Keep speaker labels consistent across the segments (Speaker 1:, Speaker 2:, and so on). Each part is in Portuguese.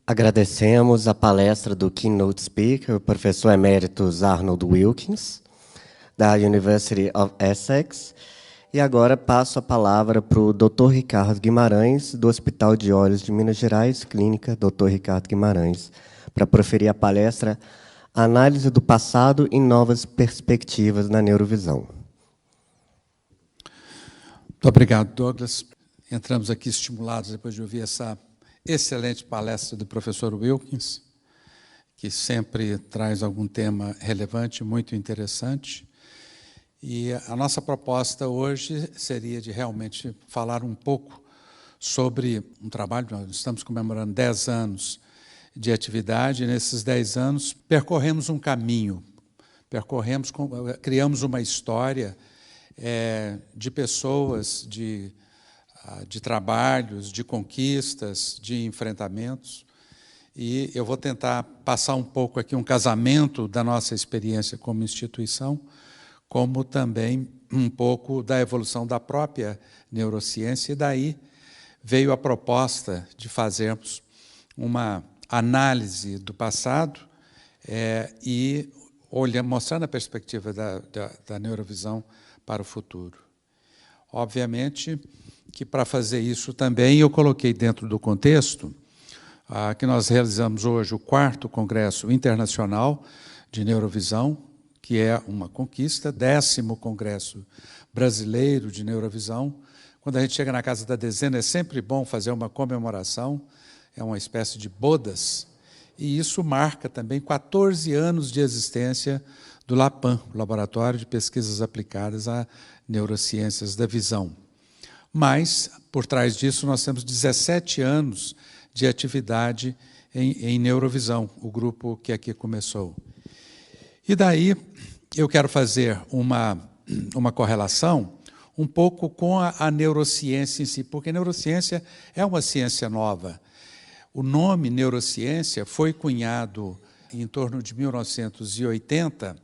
Speaker 1: Agradecemos a palestra do keynote speaker, o professor emeritus Arnold Wilkins, da University of Essex. E agora passo a palavra para o Dr. Ricardo Guimarães, do Hospital de Olhos de Minas Gerais, Clínica Dr. Ricardo Guimarães, para proferir a palestra Análise do Passado e Novas Perspectivas na Neurovisão.
Speaker 2: Muito obrigado, Douglas. Entramos aqui estimulados depois de ouvir essa excelente palestra do professor Wilkins, que sempre traz algum tema relevante, muito interessante. E a nossa proposta hoje seria de realmente falar um pouco sobre um trabalho. Nós estamos comemorando 10 anos de atividade, e nesses 10 anos percorremos um caminho, criamos uma história de pessoas, de trabalhos, de conquistas, de enfrentamentos. E eu vou tentar passar um pouco aqui um casamento da nossa experiência como instituição, como também um pouco da evolução da própria neurociência, e daí veio a proposta de fazermos uma análise do passado e mostrando a perspectiva da neurovisão para o futuro. Obviamente que, para fazer isso também, eu coloquei dentro do contexto que nós realizamos hoje o 4º Congresso Internacional de Neurovisão, que é uma conquista, 10º Congresso Brasileiro de Neurovisão. Quando a gente chega na casa da dezena, é sempre bom fazer uma comemoração, é uma espécie de bodas, e isso marca também 14 anos de existência do LAPAN, Laboratório de Pesquisas Aplicadas a Neurociências da Visão. Mas, por trás disso, nós temos 17 anos de atividade em neurovisão, o grupo que aqui começou. E daí eu quero fazer uma correlação um pouco com a neurociência em si, porque a neurociência é uma ciência nova. O nome neurociência foi cunhado em torno de 1980.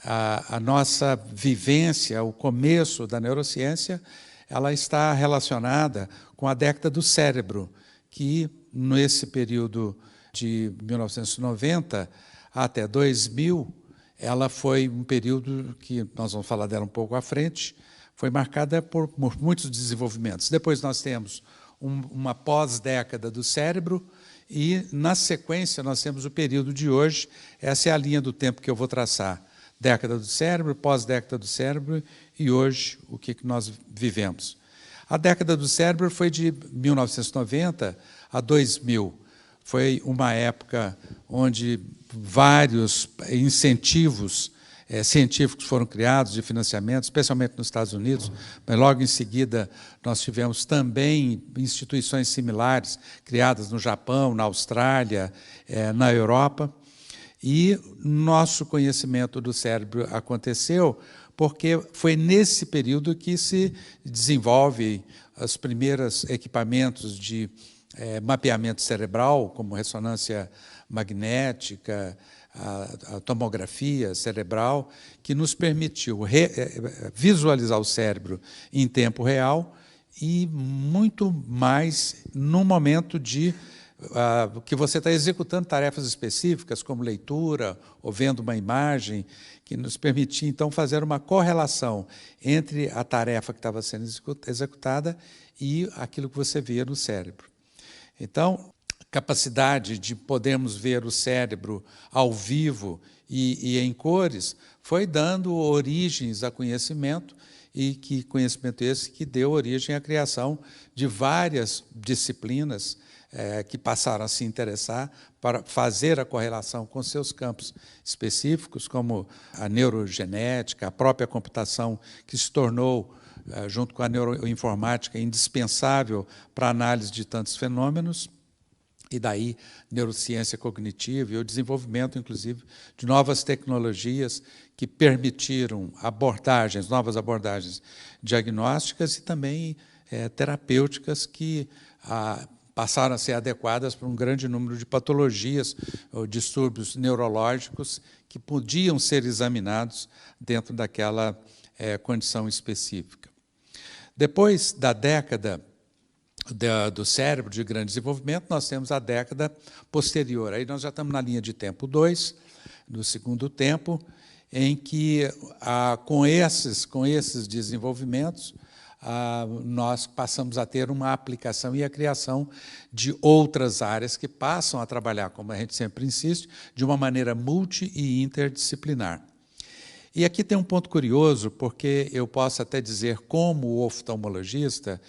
Speaker 2: A nossa vivência, o começo da neurociência, ela está relacionada com a década do cérebro, que nesse período de 1990 até 2000, ela foi um período que nós vamos falar dela um pouco à frente, foi marcada por muitos desenvolvimentos. Depois nós temos uma pós-década do cérebro e, na sequência, nós temos o período de hoje. Essa é a linha do tempo que eu vou traçar. Década do cérebro, pós-década do cérebro e hoje o que nós vivemos. A década do cérebro foi de 1990 a 2000. Foi uma época onde vários incentivos científicos foram criados de financiamento, especialmente nos Estados Unidos, mas logo em seguida nós tivemos também instituições similares criadas no Japão, na Austrália, na Europa. E nosso conhecimento do cérebro aconteceu porque foi nesse período que se desenvolvem os primeiros equipamentos de mapeamento cerebral, como ressonância magnética, a tomografia cerebral, que nos permitiu visualizar o cérebro em tempo real e muito mais no momento de que você está executando tarefas específicas, como leitura ou vendo uma imagem, que nos permitia, então, fazer uma correlação entre a tarefa que estava sendo executada e aquilo que você via no cérebro. Então, a capacidade de podermos ver o cérebro ao vivo e em cores foi dando origens a conhecimento, e que conhecimento esse que deu origem à criação de várias disciplinas que passaram a se interessar para fazer a correlação com seus campos específicos, como a neurogenética, a própria computação, que se tornou, junto com a neuroinformática, indispensável para a análise de tantos fenômenos, e daí neurociência cognitiva e o desenvolvimento, inclusive, de novas tecnologias que permitiram novas abordagens diagnósticas e também terapêuticas que passaram a ser adequadas para um grande número de patologias ou distúrbios neurológicos que podiam ser examinados dentro daquela condição específica. Depois da década do cérebro de grande desenvolvimento, nós temos a década posterior. Aí nós já estamos na linha de tempo 2, no segundo tempo, em que, com esses desenvolvimentos, nós passamos a ter uma aplicação e a criação de outras áreas que passam a trabalhar, como a gente sempre insiste, de uma maneira multi- e interdisciplinar. E aqui tem um ponto curioso, porque eu posso até dizer, como oftalmologista,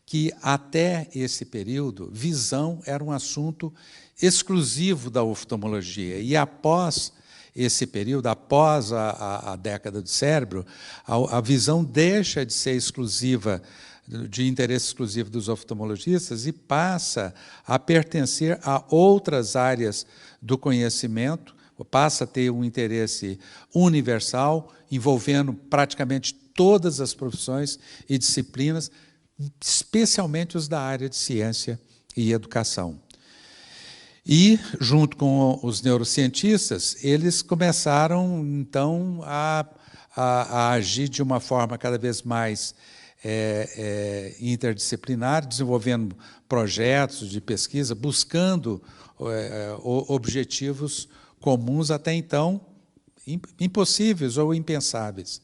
Speaker 2: que até esse período, visão era um assunto exclusivo da oftalmologia. E após esse período, após a década do cérebro, a visão deixa de ser exclusiva, de interesse exclusivo dos oftalmologistas e passa a pertencer a outras áreas do conhecimento, passa a ter um interesse universal, envolvendo praticamente todas as profissões e disciplinas, especialmente os da área de ciência e educação. E, junto com os neurocientistas, eles começaram, então, a agir de uma forma cada vez mais interdisciplinar, desenvolvendo projetos de pesquisa, buscando objetivos comuns até então impossíveis ou impensáveis.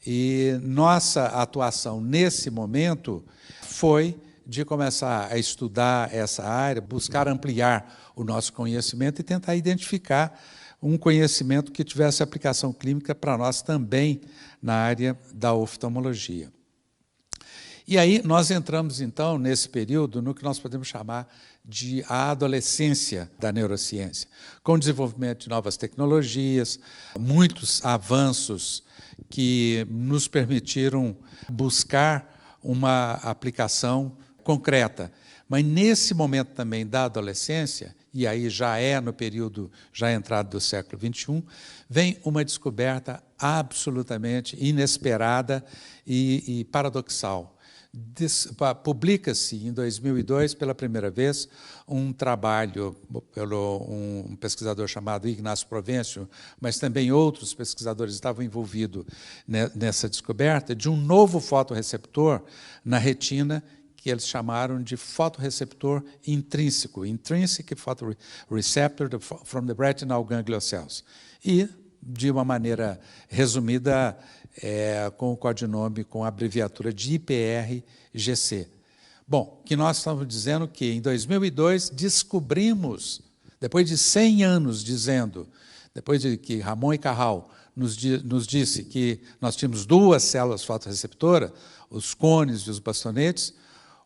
Speaker 2: E nossa atuação nesse momento foi de começar a estudar essa área, buscar ampliar o nosso conhecimento e tentar identificar um conhecimento que tivesse aplicação clínica para nós também na área da oftalmologia. E aí nós entramos, então, nesse período, no que nós podemos chamar de a adolescência da neurociência, com o desenvolvimento de novas tecnologias, muitos avanços que nos permitiram buscar uma aplicação concreta. Mas nesse momento também da adolescência, e aí já é no período já entrado do século XXI, vem uma descoberta absolutamente inesperada e paradoxal. Publica-se em 2002, pela primeira vez, um trabalho pelo um pesquisador chamado Ignacio Provencio, mas também outros pesquisadores estavam envolvidos nessa descoberta de um novo fotorreceptor na retina, que eles chamaram de fotorreceptor intrínseco, Intrinsic Photoreceptor from the Retinal Ganglion Cells. E, de uma maneira resumida, com o codinome, com a abreviatura de IPR-GC. Bom, que nós estamos dizendo que em 2002 descobrimos, depois de 100 anos dizendo, depois de que Ramon e Cajal nos disse que nós tínhamos duas células fotorreceptoras, os cones e os bastonetes,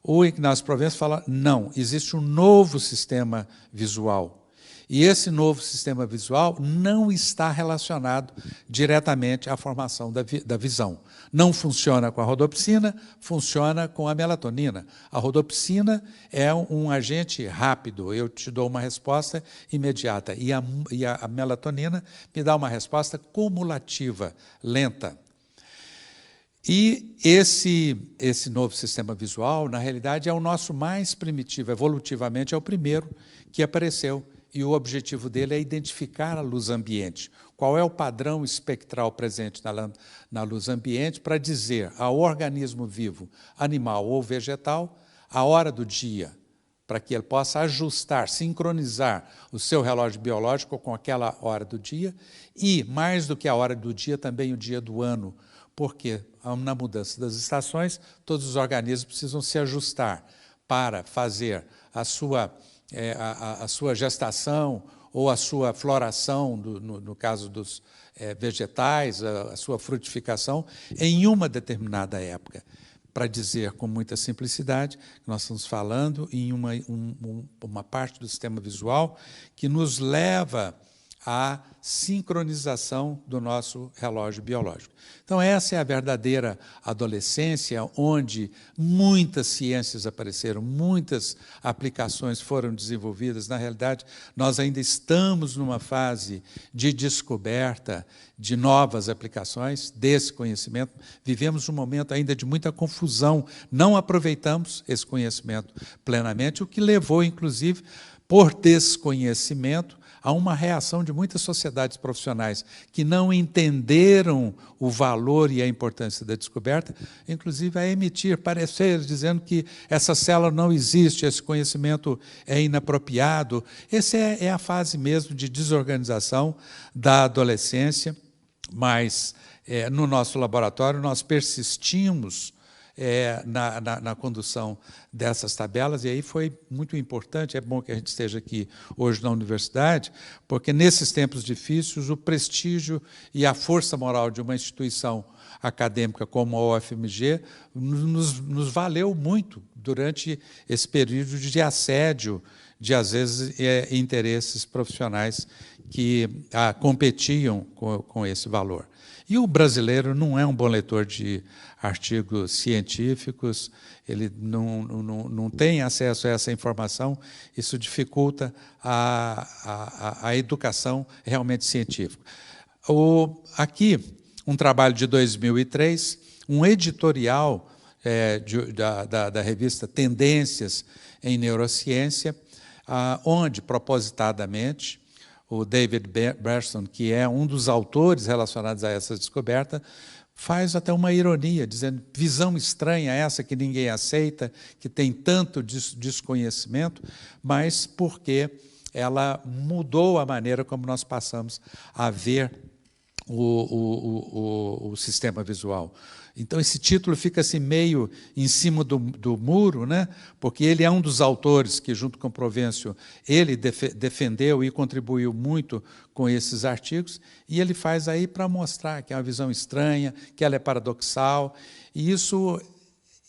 Speaker 2: o Ignacio Provencio fala, não, existe um novo sistema visual. E esse novo sistema visual não está relacionado diretamente à formação da visão. Não funciona com a rodopsina, funciona com a melatonina. A rodopsina é um agente rápido, eu te dou uma resposta imediata. E a melatonina me dá uma resposta cumulativa, lenta. E esse novo sistema visual, na realidade, é o nosso mais primitivo, evolutivamente é o primeiro que apareceu. E o objetivo dele é identificar a luz ambiente. Qual é o padrão espectral presente na luz ambiente para dizer ao organismo vivo, animal ou vegetal, a hora do dia, para que ele possa ajustar, sincronizar o seu relógio biológico com aquela hora do dia e, mais do que a hora do dia, também o dia do ano, porque na mudança das estações, todos os organismos precisam se ajustar para fazer a sua gestação ou a sua floração, no caso dos vegetais, a sua frutificação, em uma determinada época. Para dizer com muita simplicidade, nós estamos falando em uma parte do sistema visual que nos leva à sincronização do nosso relógio biológico. Então, essa é a verdadeira adolescência, onde muitas ciências apareceram, muitas aplicações foram desenvolvidas. Na realidade, nós ainda estamos numa fase de descoberta de novas aplicações desse conhecimento. Vivemos um momento ainda de muita confusão, não aproveitamos esse conhecimento plenamente, o que levou, inclusive, por desconhecimento, há uma reação de muitas sociedades profissionais que não entenderam o valor e a importância da descoberta, inclusive a emitir pareceres dizendo que essa célula não existe, esse conhecimento é inapropriado. Essa é a fase mesmo de desorganização da adolescência, mas no nosso laboratório nós persistimos na condução dessas tabelas, e aí foi muito importante. É bom que a gente esteja aqui hoje na universidade, porque nesses tempos difíceis o prestígio e a força moral de uma instituição acadêmica como a UFMG nos valeu muito durante esse período de assédio de, às vezes, interesses profissionais que competiam com esse valor. E o brasileiro não é um bom leitor de artigos científicos, ele não tem acesso a essa informação, isso dificulta a educação realmente científica. Aqui, um trabalho de 2003, um editorial da revista Tendências em Neurociência, onde, propositadamente, o David Berson, que é um dos autores relacionados a essa descoberta, faz até uma ironia, dizendo: visão estranha essa que ninguém aceita, que tem tanto desconhecimento, mas porque ela mudou a maneira como nós passamos a ver o sistema visual. Então, esse título fica assim meio em cima do muro, né? Porque ele é um dos autores que, junto com o Provencio, ele defendeu e contribuiu muito com esses artigos, e ele faz aí para mostrar que é uma visão estranha, que ela é paradoxal, e isso...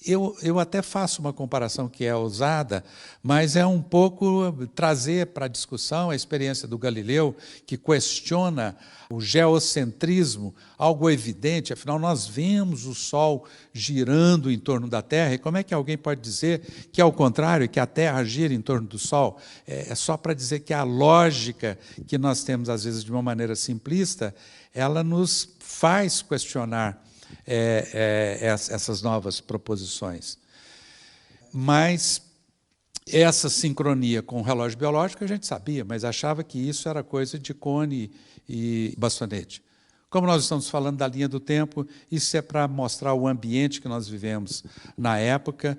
Speaker 2: Eu até faço uma comparação que é ousada, mas é um pouco trazer para a discussão a experiência do Galileu, que questiona o geocentrismo, algo evidente. Afinal, nós vemos o Sol girando em torno da Terra, e como é que alguém pode dizer que, ao contrário, que a Terra gira em torno do Sol? É só para dizer que a lógica que nós temos, às vezes, de uma maneira simplista, ela nos faz questionar essas novas proposições. Mas essa sincronia com o relógio biológico a gente sabia, mas achava que isso era coisa de Cone e Bastonete. Como nós estamos falando da linha do tempo, isso é para mostrar o ambiente que nós vivemos na época,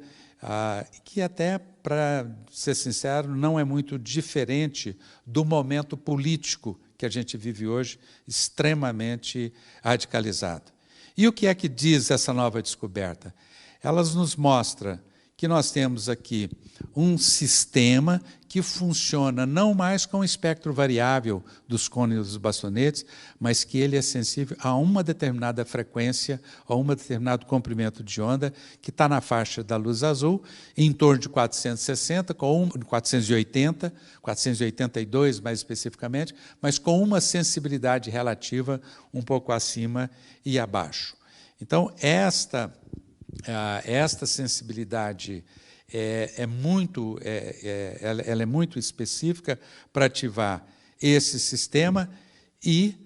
Speaker 2: que até, para ser sincero, não é muito diferente do momento político que a gente vive hoje, extremamente radicalizado. E o que é que diz essa nova descoberta? Ela nos mostra que nós temos aqui um sistema que funciona não mais com o espectro variável dos cones e dos bastonetes, mas que ele é sensível a uma determinada frequência, a um determinado comprimento de onda, que está na faixa da luz azul, em torno de 460, 480, 482 mais especificamente, mas com uma sensibilidade relativa um pouco acima e abaixo. Então, esta sensibilidade ela é muito específica para ativar esse sistema, e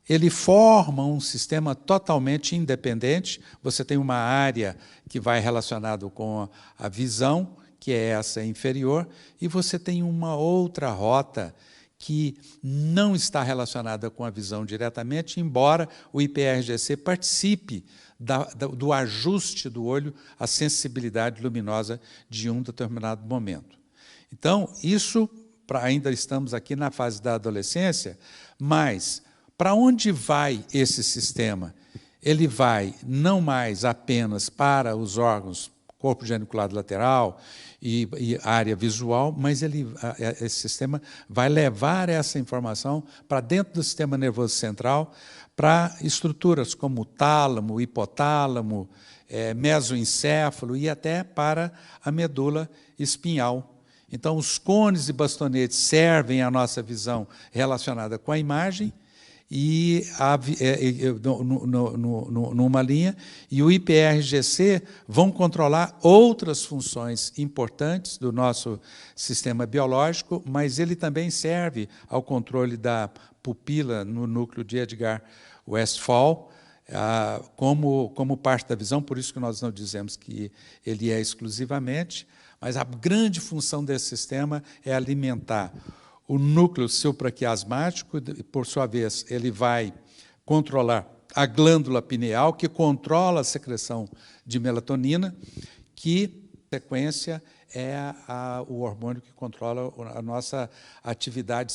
Speaker 2: ele forma um sistema totalmente independente. Você tem uma área que vai relacionada com a visão, que é essa inferior, e você tem uma outra rota que não está relacionada com a visão diretamente, embora o IPRGC participe do ajuste do olho à sensibilidade luminosa de um determinado momento. Então, isso, ainda estamos aqui na fase da adolescência, mas para onde vai esse sistema? Ele vai não mais apenas para os órgãos corpo geniculado lateral e área visual, mas esse sistema vai levar essa informação para dentro do sistema nervoso central, para estruturas como o tálamo, o hipotálamo, mesoencéfalo e até para a medula espinhal. Então, os cones e bastonetes servem à nossa visão relacionada com a imagem, e numa linha, e o IPRGC vão controlar outras funções importantes do nosso sistema biológico, mas ele também serve ao controle da pupila no núcleo de Edgar Westphal, como parte da visão. Por isso que nós não dizemos que ele é exclusivamente, mas a grande função desse sistema é alimentar o núcleo supraquiasmático, e, por sua vez, ele vai controlar a glândula pineal, que controla a secreção de melatonina, que, em sequência, é o hormônio que controla a nossa atividade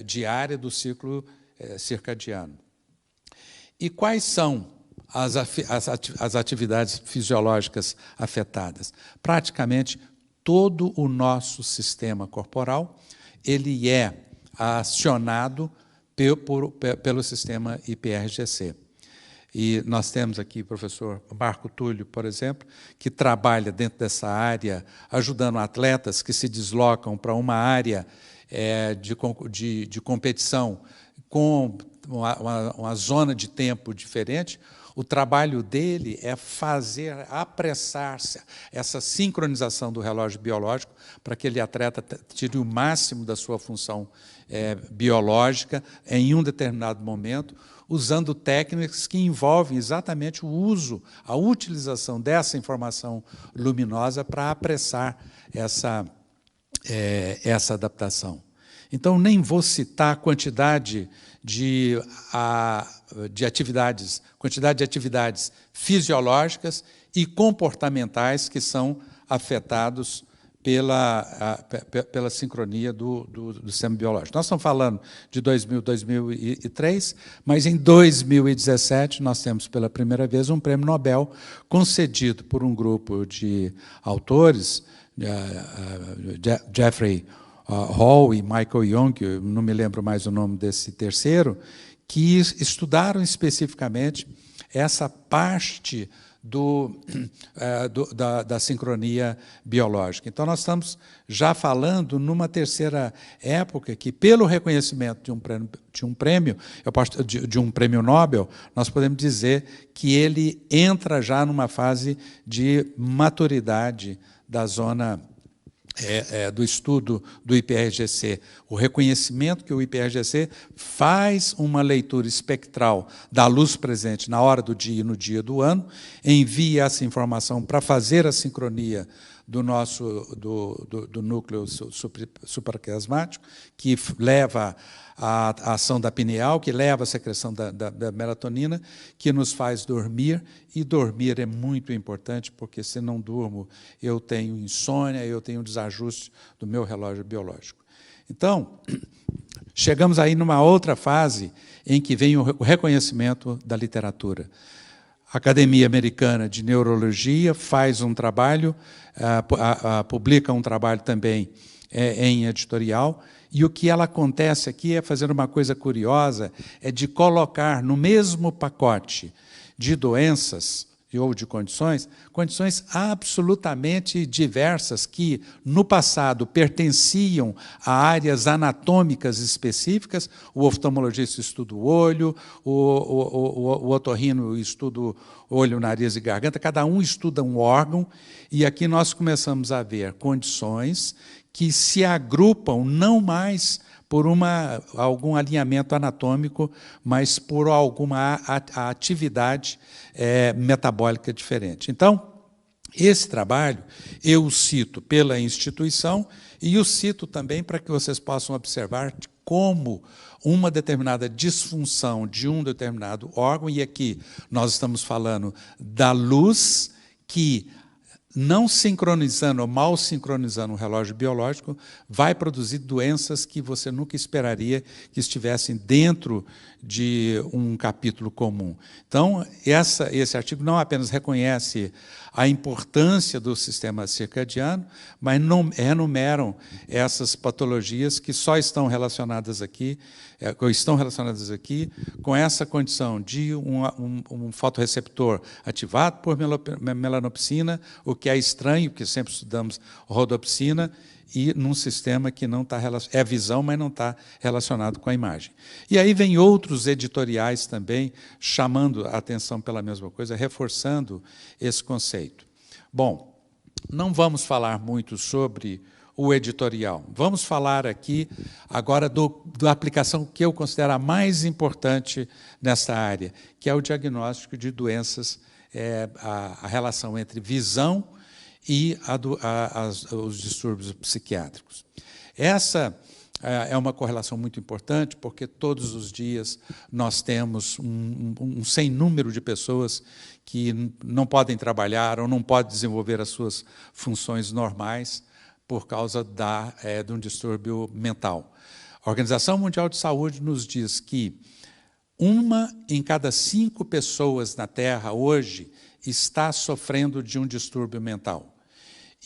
Speaker 2: diária do ciclo circadiano. E quais são as atividades fisiológicas afetadas? Praticamente todo o nosso sistema corporal ele é acionado pelo sistema IPRGC. E nós temos aqui o professor Marco Túlio, por exemplo, que trabalha dentro dessa área, ajudando atletas que se deslocam para uma área de competição com uma zona de tempo diferente. O trabalho dele é apressar essa sincronização do relógio biológico para que aquele atleta tire o máximo da sua função biológica em um determinado momento, usando técnicas que envolvem exatamente o uso, a utilização dessa informação luminosa para apressar essa adaptação. Então, nem vou citar a quantidade de atividades fisiológicas e comportamentais que são afetados pela sincronia do sistema biológico. Nós estamos falando de 2003, mas em 2017 nós temos pela primeira vez um prêmio Nobel concedido por um grupo de autores, Jeffrey Hall e Michael Young, eu não me lembro mais o nome desse terceiro, que estudaram especificamente essa parte da sincronia biológica. Então, nós estamos já falando numa terceira época que, pelo reconhecimento de um prêmio Nobel, nós podemos dizer que ele entra já numa fase de maturidade da zona do estudo do IPRGC, o reconhecimento que o IPRGC faz uma leitura espectral da luz presente na hora do dia e no dia do ano, envia essa informação para fazer a sincronia do núcleo supraquiasmático, que leva a ação da pineal, que leva à secreção da melatonina, que nos faz dormir, e dormir é muito importante, porque se não durmo, eu tenho insônia, eu tenho desajuste do meu relógio biológico. Então, chegamos aí numa outra fase em que vem o reconhecimento da literatura. A Academia Americana de Neurologia faz um trabalho, publica um trabalho também em editorial, e o que ela acontece aqui é fazer uma coisa curiosa, é de colocar no mesmo pacote de doenças ou de condições absolutamente diversas que, no passado, pertenciam a áreas anatômicas específicas. O oftalmologista estuda o olho, o otorrino estuda o olho, nariz e garganta, cada um estuda um órgão, e aqui nós começamos a ver condições que se agrupam não mais por algum alinhamento anatômico, mas por alguma atividade metabólica diferente. Então, esse trabalho eu cito pela instituição e o cito também para que vocês possam observar como uma determinada disfunção de um determinado órgão, e aqui nós estamos falando da luz, que não sincronizando ou mal sincronizando o relógio biológico, vai produzir doenças que você nunca esperaria que estivessem dentro de um capítulo comum. Então, esse artigo não apenas reconhece a importância do sistema circadiano, mas enumeram essas patologias que só estão relacionadas aqui com essa condição de um fotorreceptor ativado por melanopsina, o que é estranho, porque sempre estudamos rodopsina, e num sistema que não está relacionado, é visão, mas não está relacionado com a imagem. E aí vem outros editoriais também, chamando a atenção pela mesma coisa, reforçando esse conceito. Bom, não vamos falar muito sobre o editorial. Vamos falar aqui agora da aplicação que eu considero a mais importante nessa área, que é o diagnóstico de doenças, a relação entre visão e os distúrbios psiquiátricos. Essa é uma correlação muito importante, porque todos os dias nós temos um sem número de pessoas que não podem trabalhar ou não podem desenvolver as suas funções normais por causa de um distúrbio mental. A Organização Mundial de Saúde nos diz que 1 em cada 5 pessoas na Terra hoje está sofrendo de um distúrbio mental.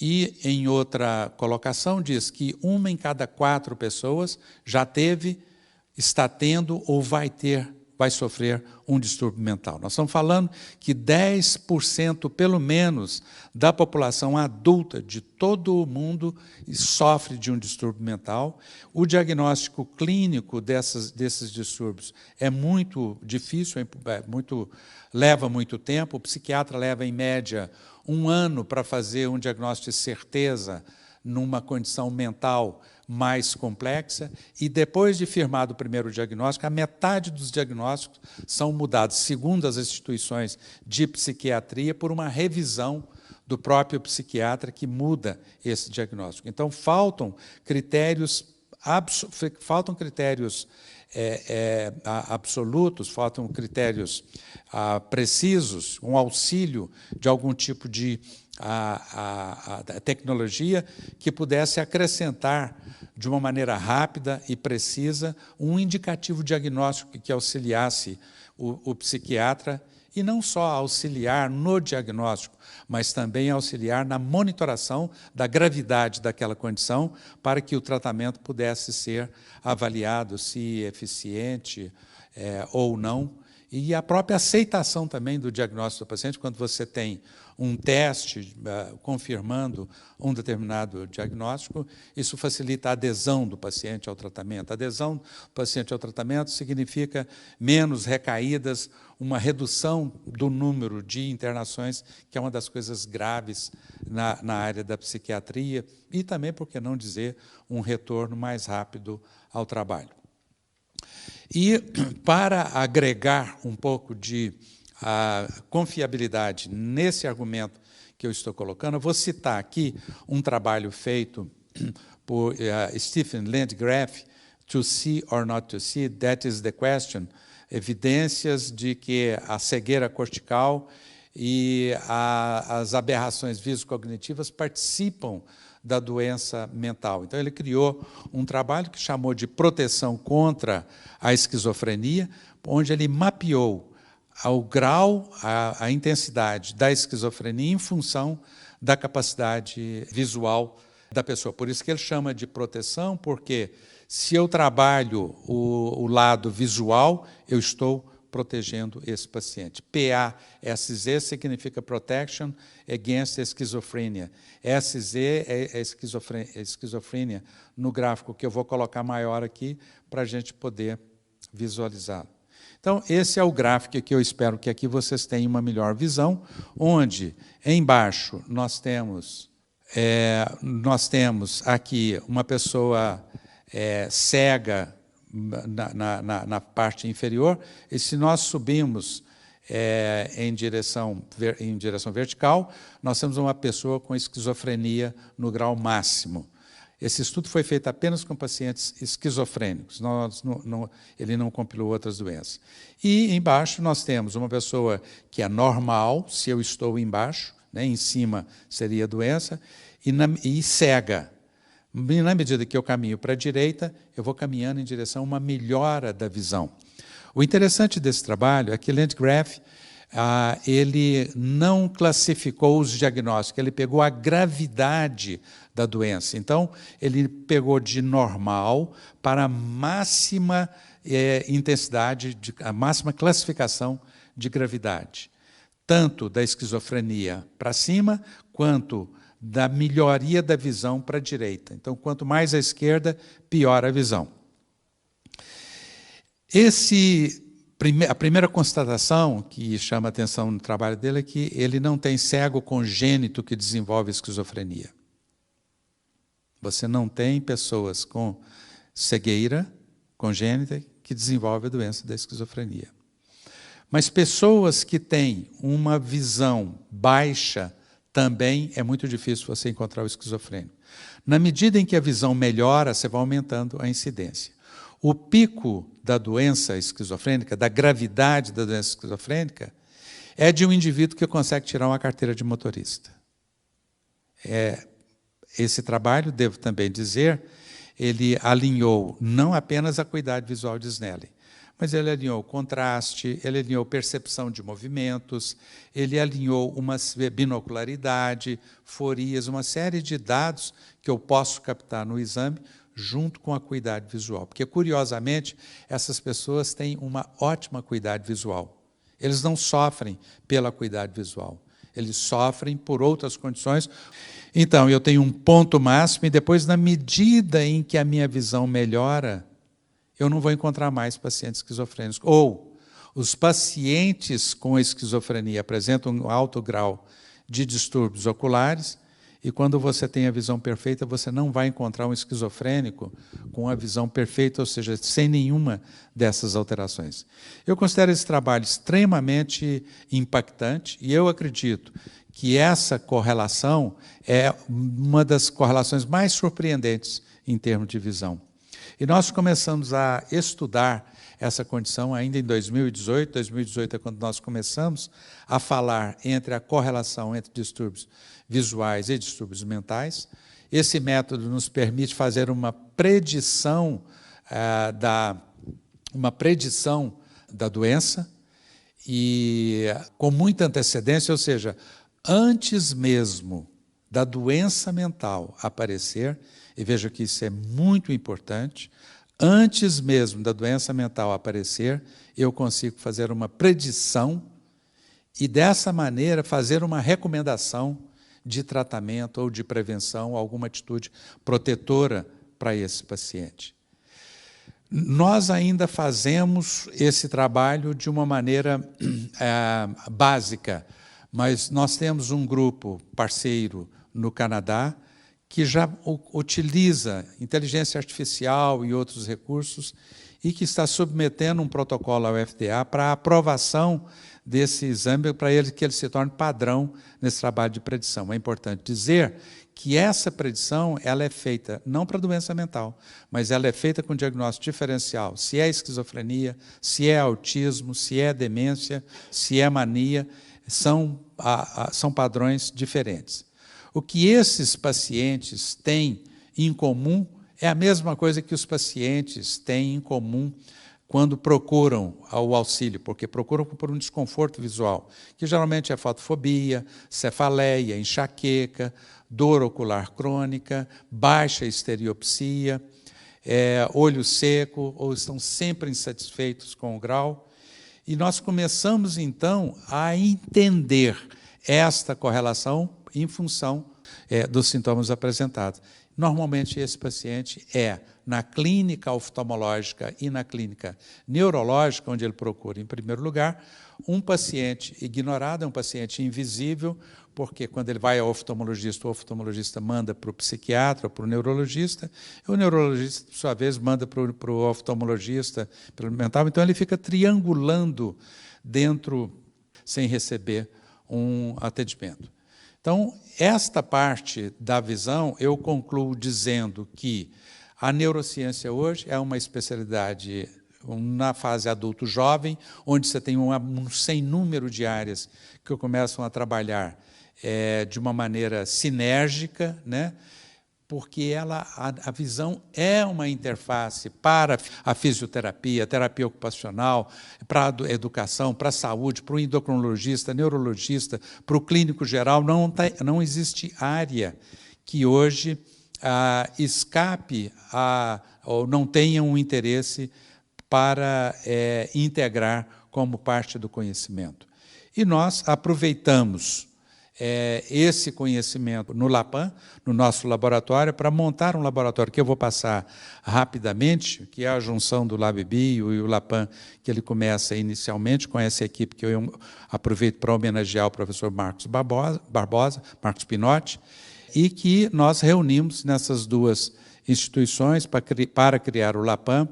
Speaker 2: E, em outra colocação, diz que 1 em cada 4 pessoas já teve, está tendo ou vai sofrer um distúrbio mental. Nós estamos falando que 10%, pelo menos, da população adulta de todo o mundo sofre de um distúrbio mental. O diagnóstico clínico desses distúrbios é muito difícil, leva muito tempo. O psiquiatra leva, em média, 1 ano para fazer um diagnóstico de certeza numa condição mental mais complexa, e depois de firmado o primeiro diagnóstico, a metade dos diagnósticos são mudados, segundo as instituições de psiquiatria, por uma revisão do próprio psiquiatra que muda esse diagnóstico. Então, faltam critérios absolutos, faltam critérios precisos, um auxílio de algum tipo de a tecnologia que pudesse acrescentar de uma maneira rápida e precisa um indicativo diagnóstico que auxiliasse o psiquiatra, e não só auxiliar no diagnóstico, mas também auxiliar na monitoração da gravidade daquela condição, para que o tratamento pudesse ser avaliado se eficiente ou não. E a própria aceitação também do diagnóstico do paciente, quando você tem um teste confirmando um determinado diagnóstico, isso facilita a adesão do paciente ao tratamento. A adesão do paciente ao tratamento significa menos recaídas, uma redução do número de internações, que é uma das coisas graves na área da psiquiatria, e também, por que não dizer, um retorno mais rápido ao trabalho. E, para agregar um pouco de confiabilidade nesse argumento que eu estou colocando, eu vou citar aqui um trabalho feito por Stephen Landgraf, To See or Not to See, That is the Question, evidências de que a cegueira cortical e as aberrações visocognitivas participam da doença mental. Então, ele criou um trabalho que chamou de Proteção contra a Esquizofrenia, onde ele mapeou o grau, a intensidade da esquizofrenia em função da capacidade visual da pessoa. Por isso que ele chama de proteção, porque se eu trabalho o lado visual, eu estou protegendo esse paciente. PASZ significa Protection Against Schizophrenia. SZ é esquizofrenia, no gráfico que eu vou colocar maior aqui, para a gente poder visualizar. Então, esse é o gráfico que eu espero que aqui vocês tenham uma melhor visão, onde, embaixo, nós temos aqui uma pessoa cega na parte inferior, e se nós subimos em direção vertical, nós temos uma pessoa com esquizofrenia no grau máximo. Esse estudo foi feito apenas com pacientes esquizofrênicos, ele não compilou outras doenças. E embaixo nós temos uma pessoa que é normal, se eu estou embaixo, em cima seria a doença, e cega. E na medida que eu caminho para a direita, eu vou caminhando em direção a uma melhora da visão. O interessante desse trabalho é que Landgraf ele não classificou os diagnósticos, ele pegou a gravidade da doença. Então, ele pegou de normal para a máxima intensidade, a máxima classificação de gravidade, tanto da esquizofrenia para cima, quanto da melhoria da visão para a direita. Então, quanto mais à esquerda, pior a visão. A primeira constatação que chama a atenção no trabalho dele é que ele não tem cego congênito que desenvolve esquizofrenia. Você não tem pessoas com cegueira congênita que desenvolvem a doença da esquizofrenia. Mas pessoas que têm uma visão baixa também é muito difícil você encontrar o esquizofrênico. Na medida em que a visão melhora, você vai aumentando a incidência. O pico da doença esquizofrênica, da gravidade da doença esquizofrênica, é de um indivíduo que consegue tirar uma carteira de motorista. Esse trabalho, devo também dizer, ele alinhou não apenas a acuidade visual de Snellen, mas ele alinhou contraste, ele alinhou percepção de movimentos, ele alinhou uma binocularidade, forias, uma série de dados que eu posso captar no exame junto com a acuidade visual. Porque, curiosamente, essas pessoas têm uma ótima acuidade visual. Eles não sofrem pela acuidade visual, eles sofrem por outras condições. Então, eu tenho um ponto máximo e depois, na medida em que a minha visão melhora, eu não vou encontrar mais pacientes esquizofrênicos. Ou os pacientes com esquizofrenia apresentam um alto grau de distúrbios oculares e quando você tem a visão perfeita, você não vai encontrar um esquizofrênico com a visão perfeita, ou seja, sem nenhuma dessas alterações. Eu considero esse trabalho extremamente impactante e eu acredito que essa correlação é uma das correlações mais surpreendentes em termos de visão. E nós começamos a estudar essa condição ainda em 2018. 2018 é quando nós começamos a falar entre a correlação entre distúrbios visuais e distúrbios mentais. Esse método nos permite fazer uma predição da doença e com muita antecedência, ou seja, antes mesmo da doença mental aparecer, e veja que isso é muito importante, antes mesmo da doença mental aparecer, eu consigo fazer uma predição e, dessa maneira, fazer uma recomendação de tratamento ou de prevenção, alguma atitude protetora para esse paciente. Nós ainda fazemos esse trabalho de uma maneira básica, mas nós temos um grupo parceiro no Canadá que já utiliza inteligência artificial e outros recursos e que está submetendo um protocolo ao FDA para a aprovação desse exame, para que ele se torne padrão nesse trabalho de predição. É importante dizer que essa predição ela é feita não para doença mental, mas ela é feita com diagnóstico diferencial, se é esquizofrenia, se é autismo, se é demência, se é mania, são padrões diferentes. O que esses pacientes têm em comum é a mesma coisa que os pacientes têm em comum quando procuram o auxílio, porque procuram por um desconforto visual, que geralmente é fotofobia, cefaleia, enxaqueca, dor ocular crônica, baixa estereopsia, olho seco, ou estão sempre insatisfeitos com o grau. E nós começamos, então, a entender esta correlação em função dos sintomas apresentados. Normalmente, esse paciente na clínica oftalmológica e na clínica neurológica, onde ele procura, em primeiro lugar, um paciente ignorado, é um paciente invisível, porque quando ele vai ao oftalmologista, o oftalmologista manda para o psiquiatra, para o neurologista, e o neurologista, por sua vez, manda para o oftalmologista, pelo mental, então ele fica triangulando dentro, sem receber um atendimento. Então, esta parte da visão, eu concluo dizendo que a neurociência hoje é uma especialidade na fase adulto-jovem, onde você tem um sem número de áreas que começam a trabalhar de uma maneira sinérgica, né? Porque a visão é uma interface para a fisioterapia, a terapia ocupacional, para a educação, para a saúde, para o endocrinologista, neurologista, para o clínico geral. Não existe área que hoje escape ou não tenha um interesse para integrar como parte do conhecimento. E nós aproveitamos esse conhecimento no LAPAM, no nosso laboratório, para montar um laboratório que eu vou passar rapidamente, que é a junção do LabBio e o LAPAM, que ele começa inicialmente com essa equipe que eu aproveito para homenagear o professor Marcos Barbosa, Marcos Pinotti, e que nós reunimos nessas duas instituições para criar o LAPAM.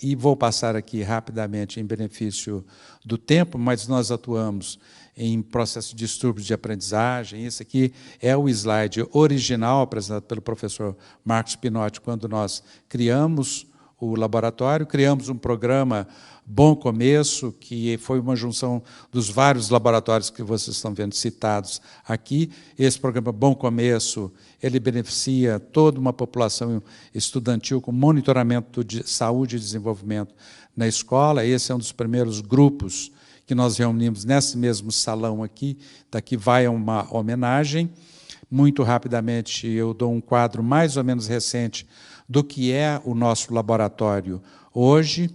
Speaker 2: E vou passar aqui rapidamente em benefício do tempo, mas nós atuamos em processo de distúrbios de aprendizagem. Esse aqui é o slide original apresentado pelo professor Marcos Pinotti quando nós criamos o laboratório, criamos um programa Bom Começo, que foi uma junção dos vários laboratórios que vocês estão vendo citados aqui. Esse programa Bom Começo, ele beneficia toda uma população estudantil com monitoramento de saúde e desenvolvimento na escola. Esse é um dos primeiros grupos que nós reunimos nesse mesmo salão aqui. Daqui vai uma homenagem. Muito rapidamente, eu dou um quadro mais ou menos recente do que é o nosso laboratório hoje.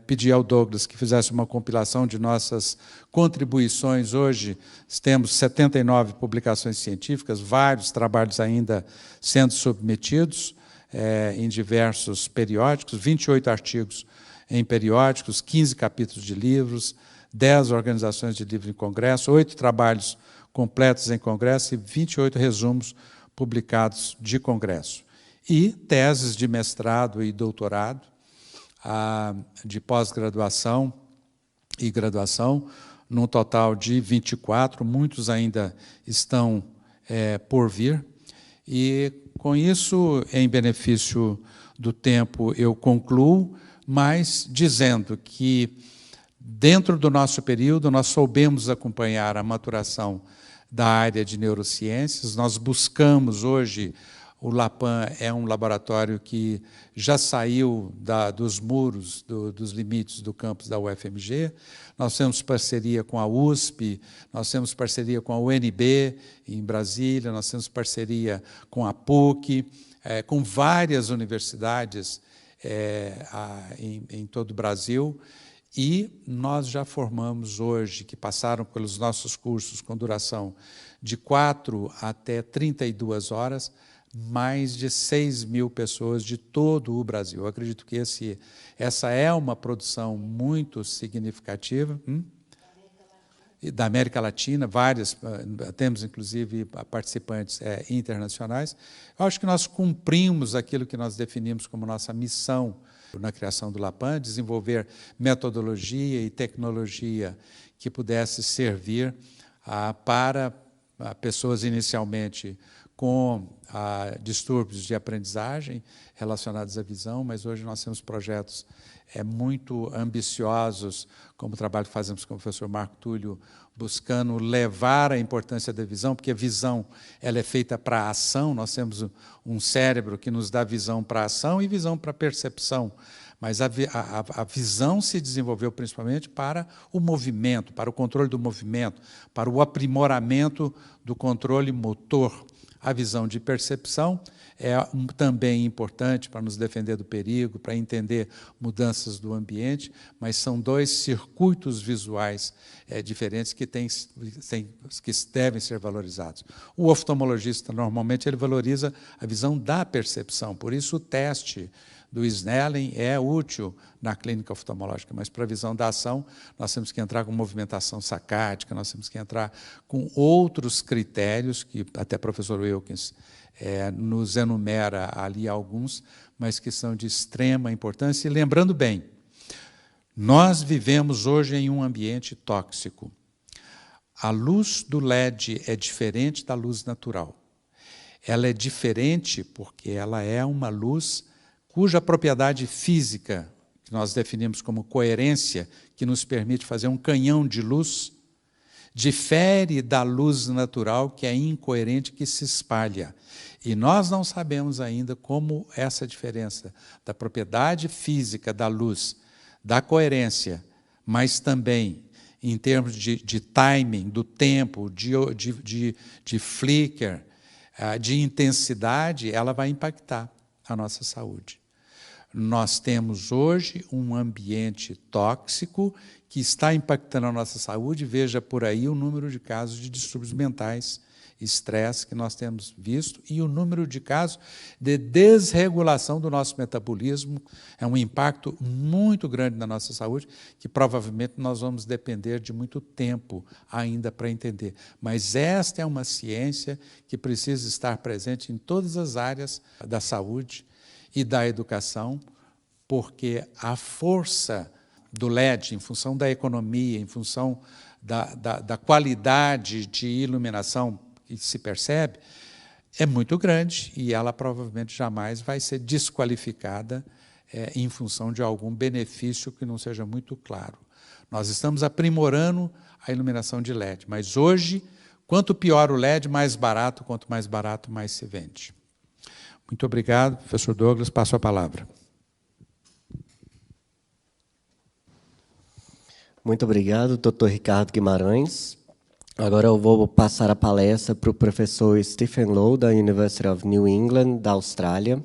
Speaker 2: Pedi ao Douglas que fizesse uma compilação de nossas contribuições. Hoje temos 79 publicações científicas, vários trabalhos ainda sendo submetidos em diversos periódicos, 28 artigos em periódicos, 15 capítulos de livros, 10 organizações de livro em congresso, 8 trabalhos completos em congresso e 28 resumos publicados de congresso. E teses de mestrado e doutorado, de pós-graduação e graduação, num total de 24, muitos ainda estão por vir. E, com isso, em benefício do tempo, eu concluo, mas dizendo que, dentro do nosso período, nós soubemos acompanhar a maturação da área de neurociências. Nós buscamos hoje, o LAPAM é um laboratório que já saiu dos muros, dos limites do campus da UFMG. Nós temos parceria com a USP, nós temos parceria com a UNB em Brasília, nós temos parceria com a PUC, com várias universidades em todo o Brasil. E nós já formamos hoje, que passaram pelos nossos cursos com duração de 4 até 32 horas, mais de 6.000 pessoas de todo o Brasil. Eu acredito que essa é uma produção muito significativa. Da América Latina, várias, temos inclusive participantes internacionais. Eu acho que nós cumprimos aquilo que nós definimos como nossa missão na criação do LAPAM, desenvolver metodologia e tecnologia que pudesse servir para pessoas inicialmente com distúrbios de aprendizagem relacionados à visão, mas hoje nós temos projetos muito ambiciosos, como o trabalho que fazemos com o professor Marco Túlio, buscando levar a importância da visão, porque a visão ela é feita para a ação. Nós temos um cérebro que nos dá visão para a ação e visão para a percepção, mas a visão se desenvolveu principalmente para o movimento, para o controle do movimento, para o aprimoramento do controle motor. A visão de percepção é também importante para nos defender do perigo, para entender mudanças do ambiente, mas são dois circuitos visuais diferentes que devem ser valorizados. O oftalmologista, normalmente, ele valoriza a visão da percepção, por isso o teste do Snellen é útil na clínica oftalmológica, mas para a visão da ação, nós temos que entrar com movimentação sacádica, nós temos que entrar com outros critérios, que até o professor Wilkins nos enumera ali alguns, mas que são de extrema importância. E lembrando bem, nós vivemos hoje em um ambiente tóxico. A luz do LED é diferente da luz natural. Ela é diferente porque ela é uma luz cuja propriedade física, que nós definimos como coerência, que nos permite fazer um canhão de luz, difere da luz natural, que é incoerente, que se espalha. E nós não sabemos ainda como essa diferença da propriedade física da luz, da coerência, mas também em termos de timing, do tempo, de flicker, de intensidade, ela vai impactar a nossa saúde. Nós temos hoje um ambiente tóxico que está impactando a nossa saúde. Veja por aí o número de casos de distúrbios mentais, estresse que nós temos visto, e o número de casos de desregulação do nosso metabolismo. É um impacto muito grande na nossa saúde, que provavelmente nós vamos depender de muito tempo ainda para entender. Mas esta é uma ciência que precisa estar presente em todas as áreas da saúde e da educação, porque a força do LED, em função da economia, em função da qualidade de iluminação que se percebe é muito grande e ela provavelmente jamais vai ser desqualificada em função de algum benefício que não seja muito claro. Nós estamos aprimorando a iluminação de LED, mas hoje, quanto pior o LED, mais barato, quanto mais barato, mais se vende. Muito obrigado, professor Douglas, passo a palavra.
Speaker 1: Muito obrigado, Dr. Ricardo Guimarães. Agora eu vou passar a palestra para o professor Stephen Low, da University of New England, da Austrália.